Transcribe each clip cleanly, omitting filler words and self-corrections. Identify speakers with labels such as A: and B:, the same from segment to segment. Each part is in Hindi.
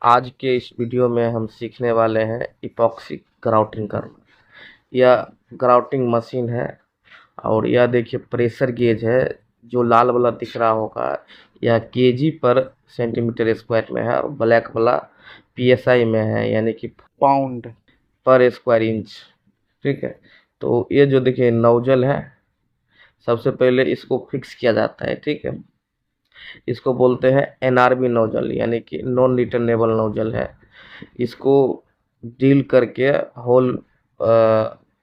A: आज के इस वीडियो में हम सीखने वाले हैं इपॉक्सी ग्राउटिंग करना। यह ग्राउटिंग मशीन है और यह देखिए प्रेशर गेज है। जो लाल वाला दिख रहा होगा यह केजी पर सेंटीमीटर स्क्वायर में है और ब्लैक वाला पीएसआई में है, यानी कि
B: पाउंड
A: पर स्क्वायर इंच। ठीक है, तो ये जो देखिए नोजल है, सबसे पहले इसको फिक्स किया जाता है। ठीक है, इसको बोलते हैं एनआरबी नोजल, यानी कि नॉन रिटर्नेबल नोजल है। इसको ड्रिल करके होल,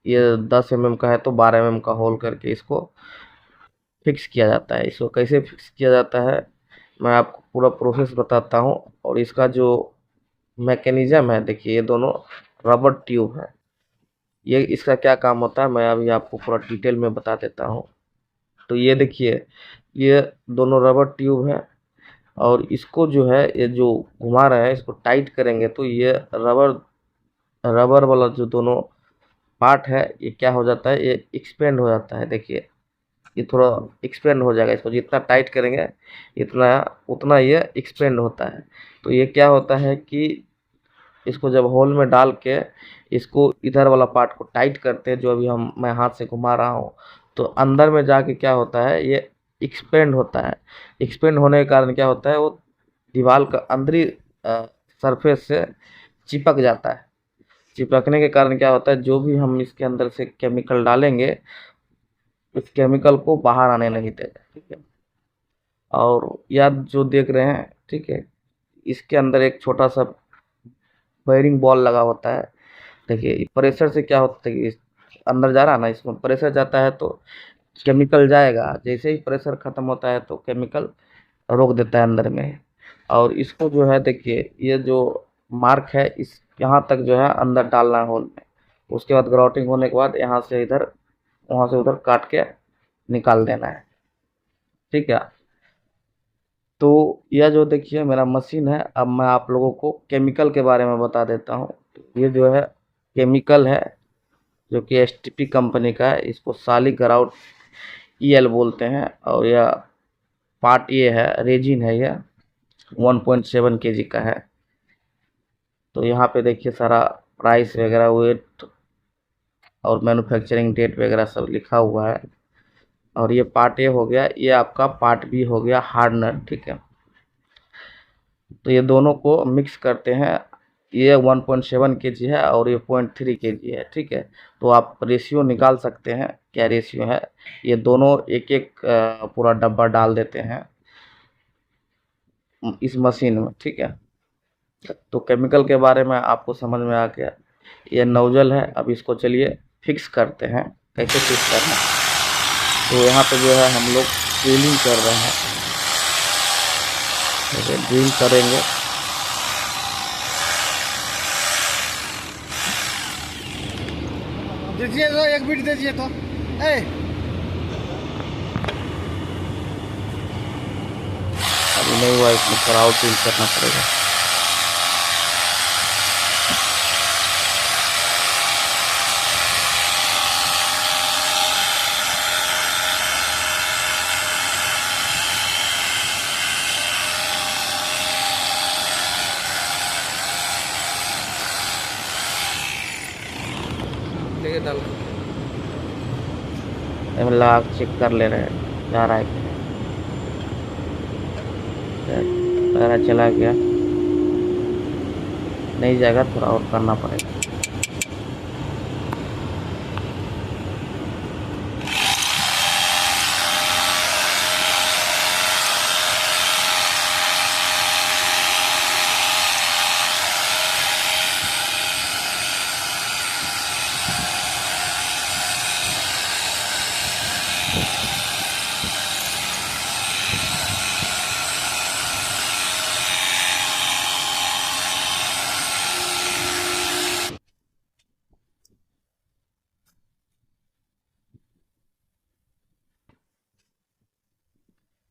A: ये 10 mm का है तो 12 mm का होल करके इसको फिक्स किया जाता है। इसको कैसे फिक्स किया जाता है मैं आपको पूरा प्रोसेस बताता हूँ। और इसका जो मैकेनिज्म है, देखिए ये दोनों रबर ट्यूब है। ये इसका क्या काम होता है मैं अभी आपको पूरा डिटेल में बता देता हूँ। तो ये देखिए, ये दोनों रबर ट्यूब है और इसको जो है ये जो घुमा रहे हैं इसको टाइट करेंगे तो ये रबर रबर वाला जो दोनों पार्ट है ये क्या हो जाता है, ये एक्सपेंड हो जाता है। देखिए ये थोड़ा एक्सपेंड हो जाएगा, इसको जितना टाइट करेंगे इतना उतना ये एक्सपेंड होता है। तो ये क्या होता है कि इसको जब होल में डाल के इसको इधर वाला पार्ट को टाइट करते हैं, जो अभी मैं हाथ से घुमा रहा हूँ, तो अंदर में जाके क्या होता है ये एक्सपेंड होता है। एक्सपेंड होने के कारण क्या होता है, वो दीवार का अंदरी सरफेस से चिपक जाता है। चिपकने के कारण क्या होता है, जो भी हम इसके अंदर से केमिकल डालेंगे उस केमिकल को बाहर आने नहीं देगा। ठीक है, और यह जो देख रहे हैं, ठीक है, इसके अंदर एक छोटा सा वायरिंग बॉल लगा होता है। देखिए प्रेशर से क्या होता है कि अंदर जा रहा है ना, इसमें प्रेशर जाता है तो केमिकल जाएगा। जैसे ही प्रेशर खत्म होता है तो केमिकल रोक देता है अंदर में। और इसको जो है देखिए ये जो मार्क है इस यहाँ तक जो है अंदर डालना है होल में। उसके बाद ग्राउटिंग होने के बाद यहाँ से इधर वहाँ से उधर काट के निकाल देना है। ठीक है, तो यह जो देखिए मेरा मशीन है, अब मैं आप लोगों को केमिकल के बारे में बता देता हूँ। ये जो है केमिकल है जो कि एसटीपी कंपनी का है। इसको साली ग्राउट ईएल बोलते हैं। और यह पार्ट ये है, रेजिन है, यह 1.7 kg का है। तो यहाँ पे देखिए सारा प्राइस वगैरह, वेट और मैन्युफैक्चरिंग डेट वगैरह सब लिखा हुआ है। और ये पार्ट ए हो गया, ये आपका पार्ट बी हो गया हार्डनर। ठीक है, तो ये दोनों को मिक्स करते हैं। ये 1.7 kg है और ये 0.3 kg है। ठीक है, तो आप रेशियो निकाल सकते हैं क्या रेशियो है। ये दोनों एक एक पूरा डब्बा डाल देते हैं इस मशीन में। ठीक है, तो केमिकल के बारे में आपको समझ में आ गया। ये नोजल है, अब इसको चलिए फिक्स करते हैं कैसे फिक्स करना है। तो यहाँ पे जो है हम लोग ड्रिलिंग कर रहे हैं। ड्रिल करेंगे।
B: दीजिए तो एक बीट दीजिए तो। ए
A: अभी नहीं हुआ, इसमें थोड़ा और ड्रिल करना पड़ेगा।
B: देखिए डाल
A: हम लगा के चेक कर ले रहे हैं जा रहा है क्या। पहला चला गया, नहीं जाएगा, थोड़ा और करना पड़ेगा।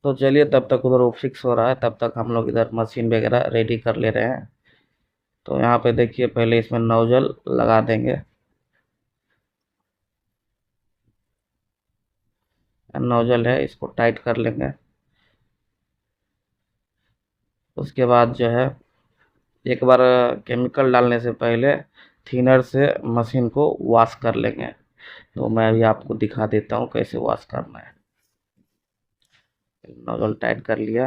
A: तो चलिए तब तक उधर वो फिक्स हो रहा है, तब तक हम लोग इधर मशीन वगैरह रेडी कर ले रहे हैं। तो यहाँ पे देखिए पहले इसमें नोजल लगा देंगे। नोजल है, इसको टाइट कर लेंगे। उसके बाद जो है एक बार केमिकल डालने से पहले थिनर से मशीन को वॉश कर लेंगे। तो मैं अभी आपको दिखा देता हूँ कैसे वॉश करना है। नोजल टाइट कर लिया।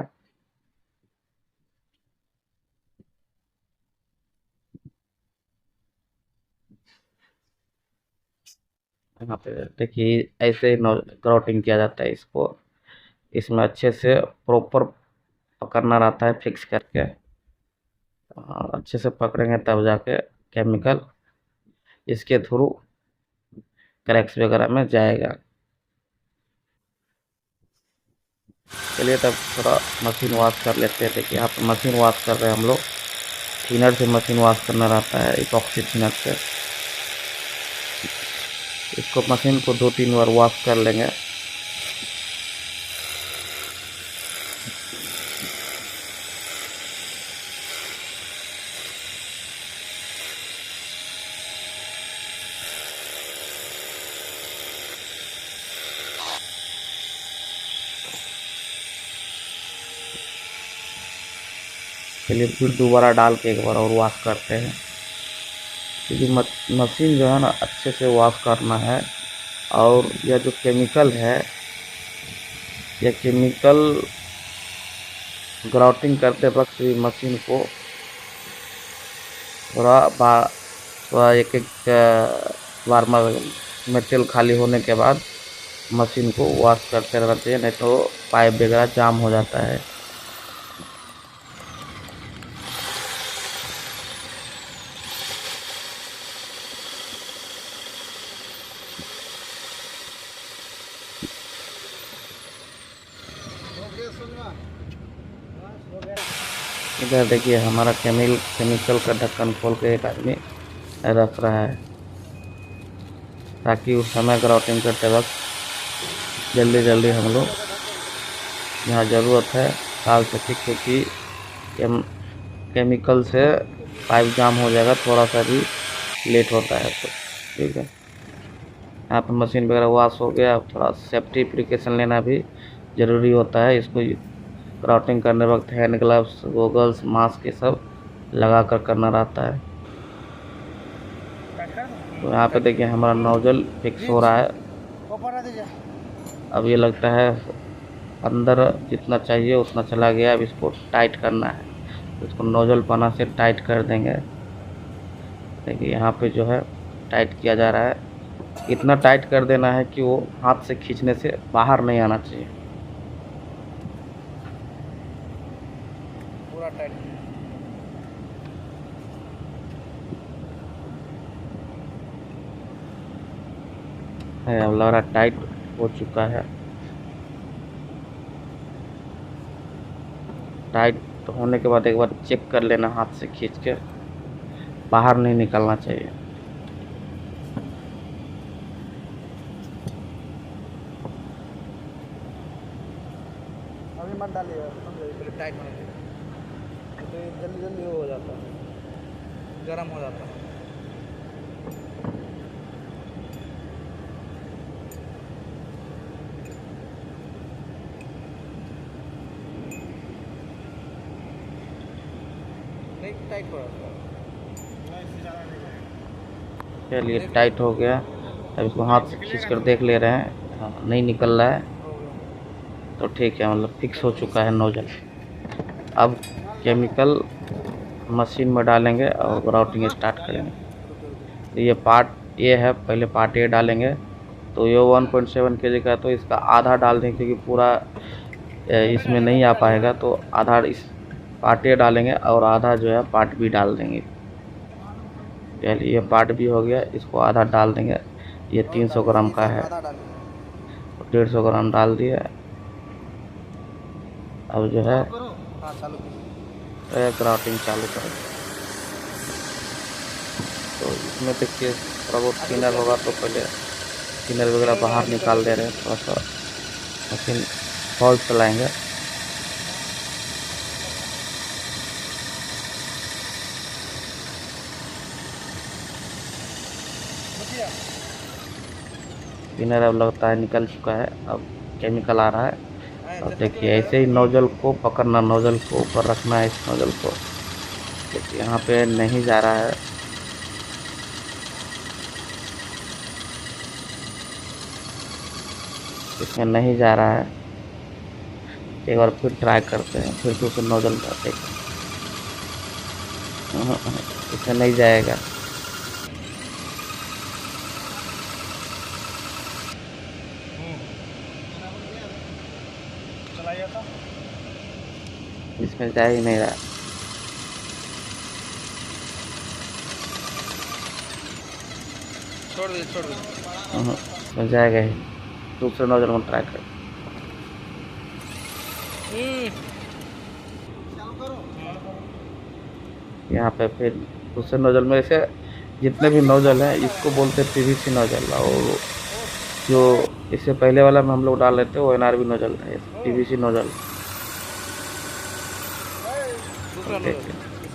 A: यहाँ पे देखिए ऐसे ही ग्राउटिंग किया जाता है इसको। इसमें अच्छे से प्रॉपर पकड़ना रहता है फिक्स करके। अच्छे से पकड़ेंगे तब जाके केमिकल इसके थ्रू क्रैक्स वगैरह में जाएगा। चलिए तब थोड़ा मशीन वॉश कर लेते हैं। देखिए यहाँ पे मशीन वॉश कर रहे हैं हम लोग। थिनर से मशीन वॉश करना रहता है, इपॉक्सी थिनर से। इसको मशीन को 2-3 बार वॉश कर लेंगे। चलिए फिर दोबारा डाल के एक बार और वॉश करते हैं, क्योंकि मशीन जो है ना अच्छे से वॉश करना है। और यह जो केमिकल है, यह केमिकल ग्राउटिंग करते वक्त भी मशीन को थोड़ा एक बार मटेरियल खाली होने के बाद मशीन को वॉश करते रहना चाहिए, नहीं तो पाइप वगैरह जाम हो जाता है। इधर देखिए हमारा केमिकल का ढक्कन खोल के एक आदमी रख रहा है, ताकि उस समय ग्राउटिंग करते वक्त जल्दी जल्दी हम लोग जहाँ ज़रूरत है डाल सकें, क्योंकि केमिकल से पाइप जाम हो जाएगा, थोड़ा सा भी लेट होता है तो। ठीक है, यहाँ पे मशीन वगैरह वॉश हो गया। थोड़ा सेफ्टी प्रिकॉशन लेना भी ज़रूरी होता है। इसको ग्राउटिंग करने वक्त हैंड ग्लव्स, गोगल्स, मास्क ये सब लगा कर करना रहता है। तो यहाँ पे देखिए हमारा नोजल फिक्स हो रहा है। अब ये लगता है अंदर जितना चाहिए उतना चला गया। अब इसको टाइट करना है, इसको नोजल पना से टाइट कर देंगे। देखिए यहाँ पे जो है टाइट किया जा रहा है। इतना टाइट कर देना है कि वो हाथ से खींचने से बाहर नहीं आना चाहिए।
B: पूरा टाइट।
A: है, अब लग रहा टाइट हो चुका है। टाइट होने के बाद एक बार चेक कर लेना, हाथ से खींच के बाहर नहीं निकलना चाहिए।
B: अभी मत डालिए, टाइट होना चाहिए, तो जल्दी जल्दी हो जाता है, गर्म हो जाता है। नहीं टाइट हो जाता है।
A: चलिए टाइट हो गया। अब इसको हाथ से खींच कर देख ले रहे हैं, हाँ, नहीं निकल रहा है तो ठीक है, मतलब फिक्स हो चुका है नोजल। अब केमिकल मशीन में डालेंगे और ग्राउटिंग स्टार्ट करेंगे। तो ये पार्ट ए है, पहले पार्ट ए डालेंगे। तो ये 1.7 kg का, तो इसका आधा डाल दें, क्योंकि पूरा इसमें नहीं आ पाएगा। तो आधा इस पार्ट ए डालेंगे और आधा जो है पार्ट बी डाल देंगे। चलिए ये पार्ट बी हो गया, इसको आधा डाल देंगे। ये 300 ग्राम का है, 150 ग्राम डाल दिया। अब जो है ग्राउटिंग चालू करें। तो इसमें देखिए थोड़ा बहुत थिनर होगा, तो पहले थिनर वगैरह बाहर निकाल दे रहे हैं। थोड़ा सा मशीन फॉल्ट चलाएंगे। थिनर अब लगता है निकल चुका है, अब केमिकल आ रहा है। अब देखिए ऐसे ही नोजल को पकड़ना, नोजल को ऊपर रखना है, इस नोजल को देखिए यहाँ पे नहीं जा रहा है, इसमें नहीं जा रहा है। एक बार फिर ट्राई करते हैं, फिर दूसरे नोजल का देखते हैं। इसमें नहीं जाएगा।
B: चलाइए तो
A: इसमें जा ही नहीं रहा।
B: छोड़ दीजिए।
A: इसमें जाएगा ही। दूसरे नोजल में ट्राई कर। यहाँ पे फिर दूसरे नोजल में से जितने भी नोजल हैं इसको बोलते हैं पीवीसी नोजल, और जो इससे पहले वाला में हम लोग डाल रहे थे वो एनआरबी नोजल था, पीवीसी नोजल।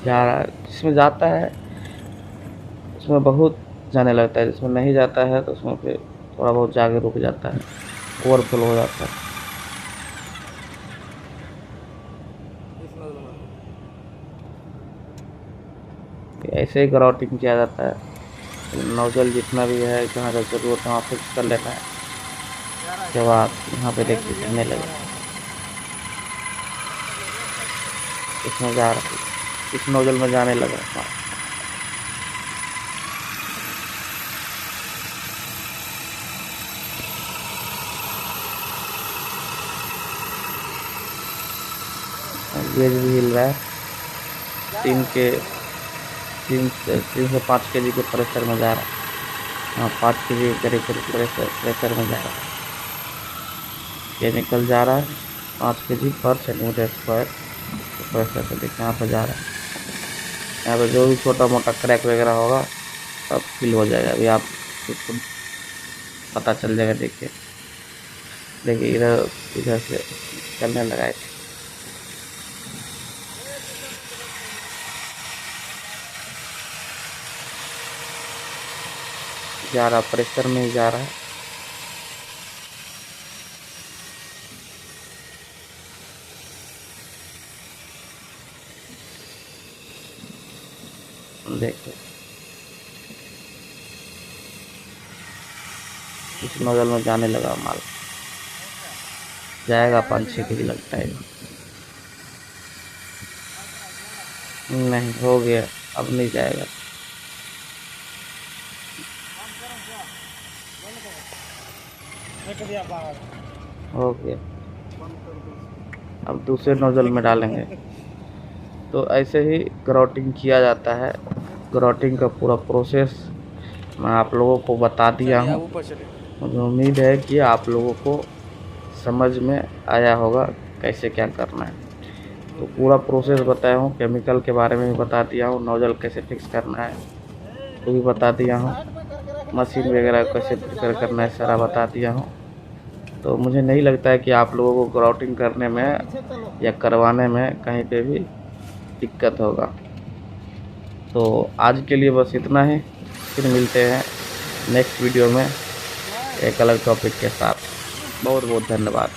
A: जा रहा जिसमें जाता है उसमें बहुत जाने लगता है, जिसमें नहीं जाता है तो उसमें फिर थोड़ा बहुत जाके रुक जाता है, ओवरफ्लो हो जाता है। ऐसे ही ग्राउटिंग किया जाता है। नोजल जितना भी है जहाँ का ज़रूरत है वहाँ फिक्स कर लेना है। उसके बाद यहाँ पे देखिए चलने लगे, इसमें जा रहा है, इस नोजल में जाने लगा। हाँ, गेज भी हिल रहा है। 3 से 5 kg के प्रेशर में जा रहा है। हाँ, 5 kg के करीब प्रेशर में जा रहा है। केमिकल जा रहा है 5 kg पर सेंटीमीटर स्क्वायर प्रेशर से। देखिए यहाँ पर जा रहा है। यहाँ पर जो भी छोटा मोटा क्रैक वगैरह होगा सब फिल हो जाएगा। अभी आप खुद पता चल जाएगा। देखिए इधर से चलने लगा है। जा रहा प्रेशर में ही जा रहा है। देखो इस नोजल में जाने लगा माल, जाएगा 5-6 kg लगता है। नहीं हो गया, अब नहीं जाएगा। हो गया, अब दूसरे नोजल में डालेंगे। तो ऐसे ही ग्राउटिंग किया जाता है। ग्राउटिंग का पूरा प्रोसेस मैं आप लोगों को बता दिया हूँ। मुझे उम्मीद है कि आप लोगों को समझ में आया होगा कैसे क्या करना है। तो पूरा प्रोसेस बताया हूँ, केमिकल के बारे में भी बता दिया हूँ, नोजल कैसे फिक्स करना है वो भी बता दिया हूँ, मशीन वगैरह कैसे प्रिपेयर करना है सारा बता दिया हूँ। तो मुझे नहीं लगता है कि आप लोगों को ग्राउटिंग करने में या करवाने में कहीं पे भी दिक्कत होगा। तो आज के लिए बस इतना ही, फिर मिलते हैं नेक्स्ट वीडियो में एक अलग टॉपिक के साथ। बहुत बहुत धन्यवाद।